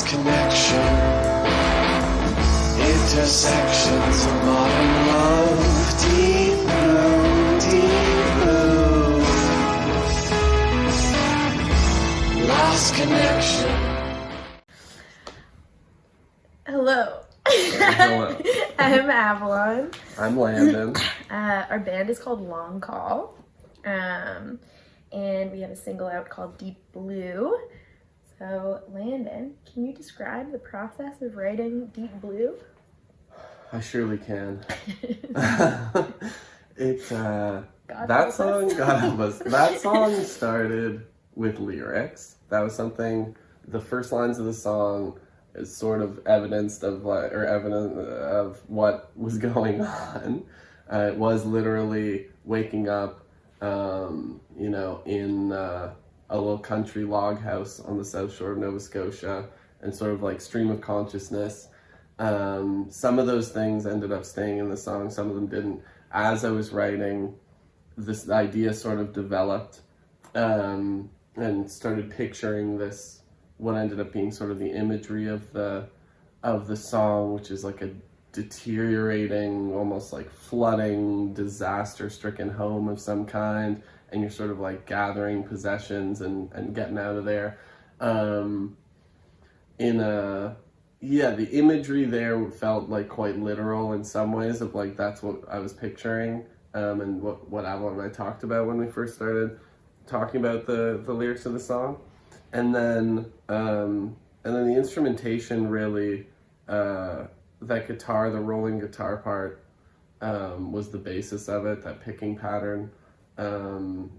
lost connection, intersections of modern love, deep blue, lost connection. Hello. Hello. I'm Avalon. I'm Landon. Our band is called Long Call. And we have a single out called Deep Blue. So, Landon, can you describe the process of writing Deep Blue? I surely can. That song started with lyrics. That was something. The first lines of the song is sort of evident of what was going on. It was literally waking up, in a little country log house on the south shore of Nova Scotia, and sort of like stream of consciousness. Some of those things ended up staying in the song, some of them didn't. As I was writing, this idea sort of developed, and started picturing this, what ended up being sort of the imagery of the song, which is like a deteriorating, almost like flooding, disaster-stricken home of some kind, and you're sort of like gathering possessions and getting out of there. The imagery there felt like quite literal in some ways, of like that's what I was picturing, and what Avalon and I talked about when we first started talking about the lyrics of the song. And then the instrumentation really, that guitar, the rolling guitar part, was the basis of it, that picking pattern. And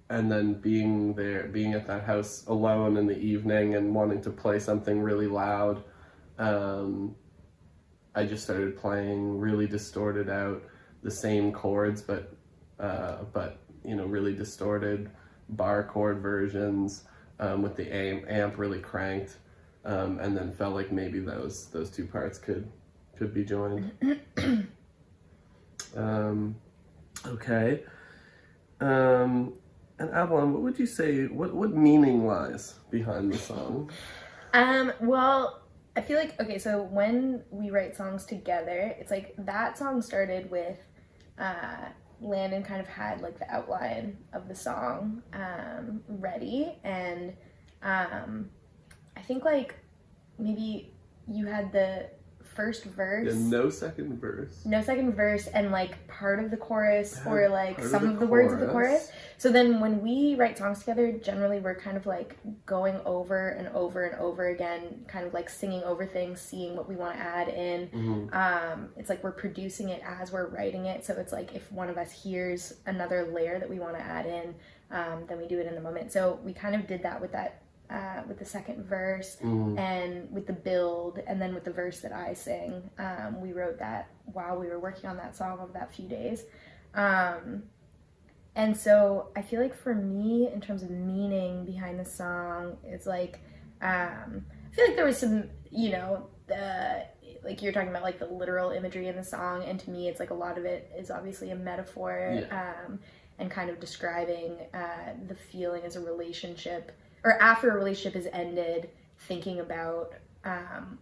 then being at that house alone in the evening and wanting to play something really loud, I just started playing really distorted out the same chords, but really distorted bar chord versions, with the amp really cranked, and then felt like maybe those two parts could be joined. Okay. And Avalon, what would you say, what meaning lies behind the song? Well, I feel like, okay, so when we write songs together, it's like that song started with, Landon kind of had like the outline of the song ready, and I think like maybe you had the first verse. Yeah, no second verse, and like part of the chorus, or like some of the words of the chorus. So then when we write songs together, generally we're kind of like going over and over and over again, kind of like singing over things, seeing what we want to add in. Mm-hmm. It's like we're producing it as we're writing it. So it's like if one of us hears another layer that we want to add in, then we do it in the moment. So we kind of did that with that, with the second verse, and with the build, and then with the verse that I sing. We wrote that while we were working on that song over that few days. And so I feel like for me, in terms of meaning behind the song, it's like, I feel like there was some, like you're talking about like the literal imagery in the song, and to me it's like a lot of it is obviously a metaphor, and kind of describing the feeling as a relationship, or after a relationship is ended, thinking about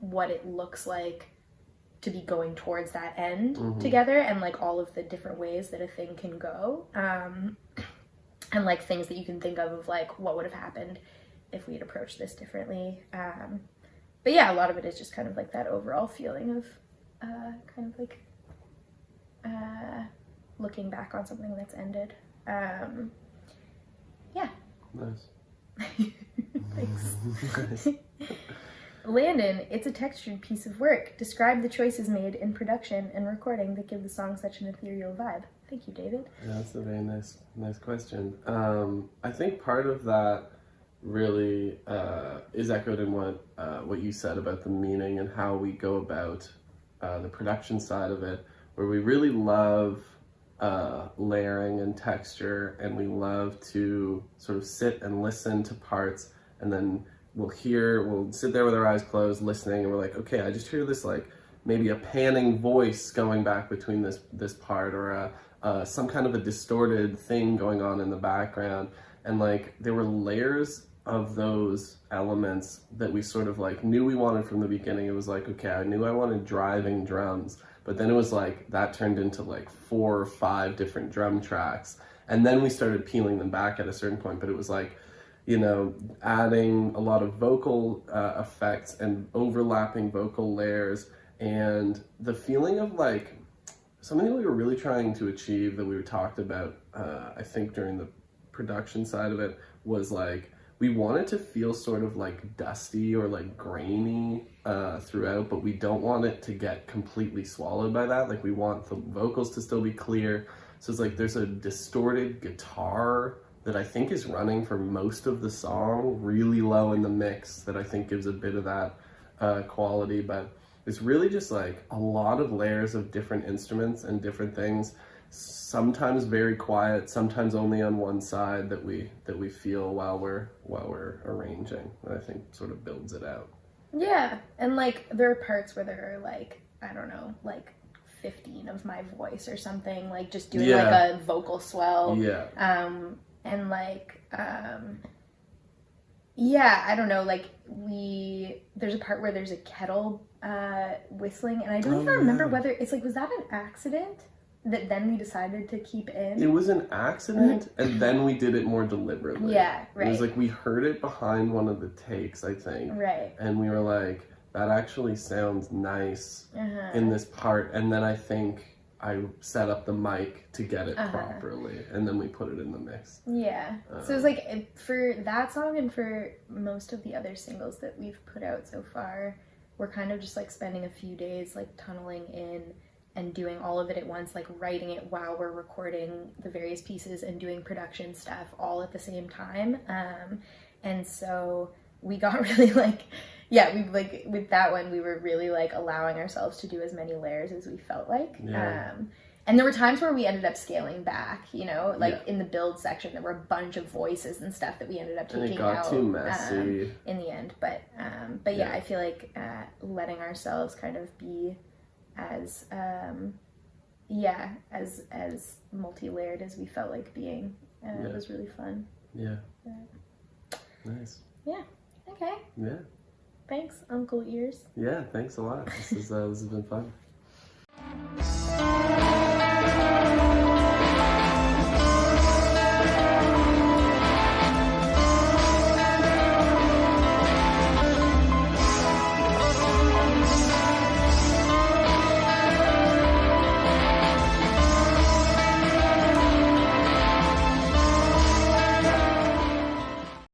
what it looks like to be going towards that end together, and like all of the different ways that a thing can go, and like things that you can think of like what would have happened if we had approached this differently. But yeah, a lot of it is just kind of like that overall feeling of kind of like looking back on something that's ended. Yeah. Nice. Thanks. Nice. Landon, it's a textured piece of work. Describe the choices made in production and recording that give the song such an ethereal vibe. Thank you, David. Yeah, that's a very nice question. I think part of that really is echoed in what you said about the meaning and how we go about the production side of it, where we really love layering and texture, and we love to sort of sit and listen to parts, and then we'll sit there with our eyes closed listening, and we're like, okay, I just hear this like maybe a panning voice going back between this part, or some kind of a distorted thing going on in the background, and like there were layers of those elements that we sort of like knew we wanted from the beginning. It was like, okay, I knew I wanted driving drums, but then it was like that turned into like 4 or 5 different drum tracks, and then we started peeling them back at a certain point. But it was like, you know, adding a lot of vocal effects and overlapping vocal layers, and the feeling of like something that we were really trying to achieve that we talked about, I think during the production side of it, was like we wanted to feel sort of like dusty or like grainy throughout, but we don't want it to get completely swallowed by that. Like we want the vocals to still be clear. So it's like there's a distorted guitar that I think is running for most of the song, really low in the mix, that I think gives a bit of that quality. But it's really just like a lot of layers of different instruments and different things, sometimes very quiet, sometimes only on one side, that we feel while we're arranging, that I think sort of builds it out. Yeah, and like there are parts where there are like, I don't know, like 15 of my voice or something, like just doing like a vocal swell. Yeah. And like, yeah, I don't know, like there's a part where there's a kettle whistling, and I don't even remember whether it's like, was that an accident that then we decided to keep in? It was an accident, and then we did it more deliberately. Yeah, right. It was like we heard it behind one of the takes, I think. Right. And we were like, that actually sounds nice in this part, and then I think I set up the mic to get it properly, and then we put it in the mix. Yeah. So it's like, for that song and for most of the other singles that we've put out so far, we're kind of just like spending a few days like tunneling in and doing all of it at once, like writing it while we're recording the various pieces and doing production stuff all at the same time. And so we got really like, yeah, we like with that one, we were really like allowing ourselves to do as many layers as we felt like. Yeah. And there were times where we ended up scaling back, you know, like in the build section, there were a bunch of voices and stuff that we ended up taking out. And it got too messy in the end. But yeah, I feel like letting ourselves kind of be as as multi-layered as we felt like being was really fun. Yeah. Nice. Yeah. Okay. Yeah. Thanks, Uncle Ears. Yeah, thanks a lot. This has been fun.